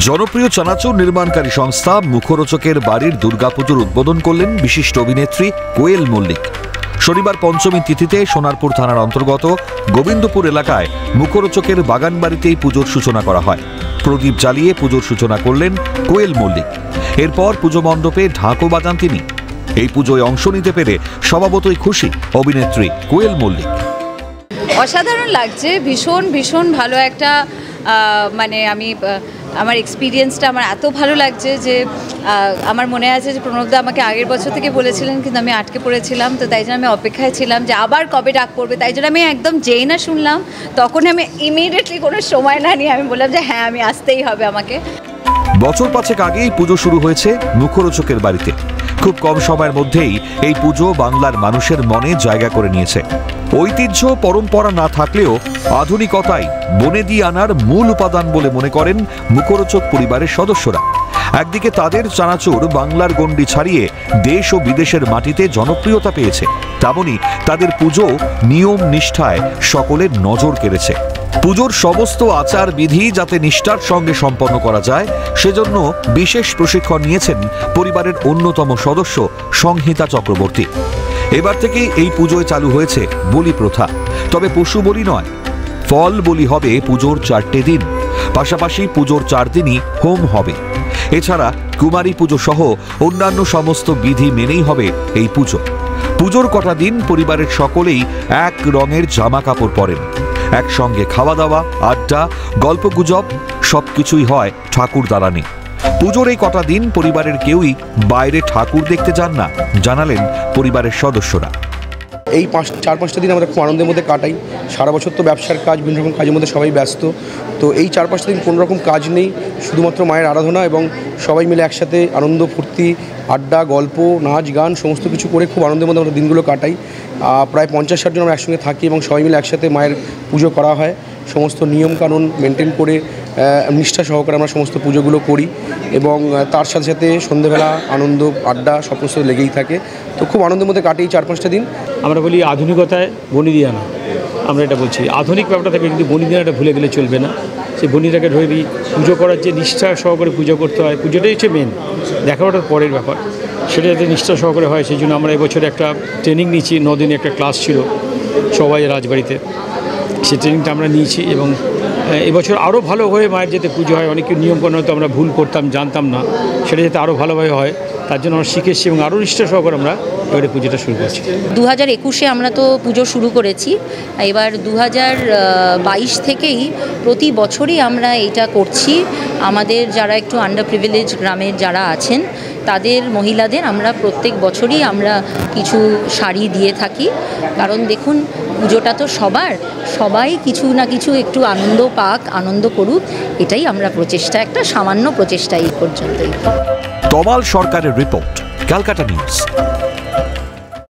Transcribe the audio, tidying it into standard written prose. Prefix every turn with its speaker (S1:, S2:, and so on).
S1: জনপ্রিয় চানাচুর নির্মাণকারী সংস্থা মুখরোচকের বাড়ির দুর্গাপুজোর উদ্বোধন করলেন বিশিষ্ট অভিনেত্রী কোয়েল মল্লিক। শনিবার পঞ্চমী তিথিতে সোনারপুর থানার অন্তর্গত গোবিন্দপুর এলাকায় মুখরোচকের বাগান বাড়িতেই পুজোর সূচনা করা হয়। প্রদীপ জ্বালিয়ে পুজোর সূচনা করলেন কোয়েল মল্লিক। এরপর পুজো মণ্ডপে ঢাকও বাজান তিনি। এই পুজোয় অংশ নিতে পেরে স্বভাবতই খুশি অভিনেত্রী কোয়েল মল্লিক।
S2: অসাধারণ লাগছে, ভীষণ ভীষণ ভালো একটা আমার এক্সপিরিয়েন্সটা আমার এত ভালো লাগছে যে আমার মনে আছে যে প্রণবদা আমাকে আগের বছর থেকে বলেছিলেন, কিন্তু আমি আটকে পড়েছিলাম। তো তাই জন্য আমি অপেক্ষায় ছিলাম যে আবার কবে ডাক পড়বে। তাই জন্য আমি একদম যেই না শুনলাম তখন আমি ইমিডিয়েটলি কোনো সময় না নিয়ে আমি বললাম যে হ্যাঁ, আমি আসতেই হবে আমাকে।
S1: বছর 5 আগেই পুজো শুরু হয়েছে মুখরোচকের বাড়িতে। খুব কম সময়ের মধ্যেই এই পুজো বাংলার মানুষের মনে জায়গা করে নিয়েছে। ঐতিহ্য পরম্পরা না থাকলেও আধুনিকতাই বনেদি আনার মূল উপাদান বলে মনে করেন মুখরোচক পরিবারের সদস্যরা। একদিকে তাদের চানাচুর বাংলার গণ্ডি ছাড়িয়ে দেশ ও বিদেশের মাটিতে জনপ্রিয়তা পেয়েছে, তেমনি তাদের পুজো নিয়ম নিষ্ঠায় সকলের নজর কেড়েছে। পুজোর সমস্ত আচার বিধি যাতে নিষ্ঠার সঙ্গে সম্পন্ন করা যায়, সেজন্য বিশেষ প্রশিক্ষণ নিয়েছেন পরিবারের অন্যতম সদস্য সংহিতা চক্রবর্তী। এবার থেকে এই পুজোয় চালু হয়েছে বলি প্রথা। তবে পশু বলি নয়, ফল বলি হবে পুজোর 4টে দিন। পাশাপাশি পুজোর 4 দিনই হোম হবে। এছাড়া কুমারী পুজো সহ অন্যান্য সমস্ত বিধি মেনেই হবে এই পুজো। পুজোর কটা দিন পরিবারের সকলেই এক রঙের জামা কাপড় পরেন। একসঙ্গে খাওয়া দাওয়া, আড্ডা, গল্পগুজব সবকিছুই হয় ঠাকুর দালানে। পুজোর এই কটা দিন পরিবারের কেউই বাইরে ঠাকুর দেখতে যান না, জানালেন পরিবারের সদস্যরা।
S3: এই 4-5টা দিন আমরা খুব আনন্দের মধ্যে কাটাই। সারা বছর তো ব্যবসার কাজ, বিভিন্ন রকম কাজের মধ্যে সবাই ব্যস্ত। তো এই 4-5টা দিন কোনো রকম কাজ নেই, শুধুমাত্র মায়ের আরাধনা এবং সবাই মিলে একসাথে আনন্দ ফুর্তি, আড্ডা, গল্প, নাচ গান সমস্ত কিছু করে খুব আনন্দের মধ্যে আমরা দিনগুলো কাটাই। প্রায় 50-60 জন আমরা একসঙ্গে থাকি এবং সবাই মিলে একসাথে মায়ের পুজো করা হয়। সমস্ত নিয়মকানুন মেনটেন করে নিষ্ঠা সহকারে আমরা সমস্ত পুজোগুলো করি এবং তার সাথে সাথে সন্ধ্যেবেলা আনন্দ আড্ডা সমস্ত লেগেই থাকে। তো খুব আনন্দের মধ্যে কাটে এই 4-5টা দিন।
S4: আমরা বলি আধুনিকতায় বনেদি আনা, আমরা এটা বলছি। আধুনিক ব্যাপারটা থেকে কিন্তু বনেদি আনাটা ভুলে গেলে চলবে না। সেই বনেদিটাকে ধরে পুজো করার যে নিষ্ঠা সহকারে পুজো করতে হয়, পুজোটাই হচ্ছে মেন, দেখাটার পরের ব্যাপার। সেটা যাতে নিষ্ঠা সহকারে হয়, সেই জন্য আমরা এবছর একটা ট্রেনিং নিয়েছি। 9 দিনে একটা ক্লাস ছিল সবাই রাজবাড়িতে, সেই ট্রেনিংটা আমরা নিয়েছি এবং এবছর আরও ভালো হয়ে মায়ের যাতে পুজো হয়। অনেক নিয়মকানুন হয়তো আমরা ভুল করতাম, জানতাম না, সেটা যাতে আরও ভালোভাবে হয় তার জন্য আমরা শিখেছি এবং আরও নিষ্ঠা সহকারে আমরা এবারে পুজোটা শুরু করছি।
S2: 2021-এ আমরা তো পুজো শুরু করেছি। এবার 2022 থেকেই প্রতি বছরই আমরা এটা করছি। আমাদের যারা একটু আন্ডার প্রিভিলেজ গ্রামের যারা আছেন তাদের মহিলাদের আমরা প্রত্যেক বছরই আমরা কিছু শাড়ি দিয়ে থাকি। কারণ দেখুন, পুজোটা তো সবাই কিছু না কিছু একটু আনন্দ পাক, আনন্দ করুক, এটাই আমরা প্রচেষ্টা, একটা সামান্য প্রচেষ্টা এই পর্যন্তই।
S1: তমাল সরকারের রিপোর্ট, ক্যালকাটা নিউজ।